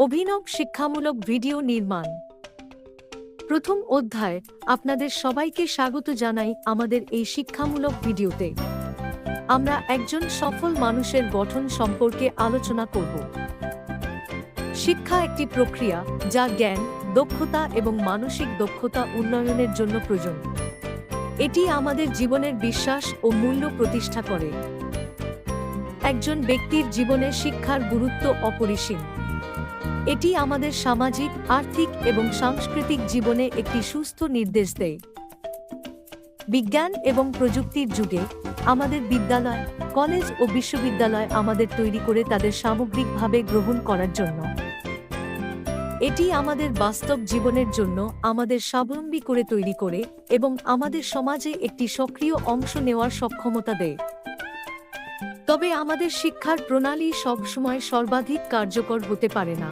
অভিনব শিক্ষামূলক ভিডিও নির্মাণ। প্রথম অধ্যায়। আপনাদের সবাইকে স্বাগত জানাই আমাদের এই শিক্ষামূলক ভিডিওতে। আমরা একজন সফল মানুষের গঠন সম্পর্কে আলোচনা করব। শিক্ষা একটি প্রক্রিয়া যা জ্ঞান, দক্ষতা এবং মানসিক দক্ষতা উন্নয়নের জন্য প্রয়োজন। এটি আমাদের জীবনের বিশ্বাস ও মূল্য প্রতিষ্ঠা করে। একজন ব্যক্তির জীবনে শিক্ষার গুরুত্ব অপরিসীম। এটি আমাদের সামাজিক, আর্থিক এবং সাংস্কৃতিক জীবনে একটি সুস্থ নির্দেশ দেয়। বিজ্ঞান এবং প্রযুক্তির যুগে আমাদের বিদ্যালয়, কলেজ ও বিশ্ববিদ্যালয় আমাদের তৈরি করে তাদের সামগ্রিকভাবে গ্রহণ করার জন্য। এটি আমাদের বাস্তব জীবনের জন্য আমাদের স্বাবলম্বী করে তৈরি করে এবং আমাদের সমাজে একটি সক্রিয় অংশ নেওয়ার সক্ষমতা দেয়। তবে আমাদের শিক্ষার প্রণালী সবসময় সর্বাধিক কার্যকর হতে পারে না।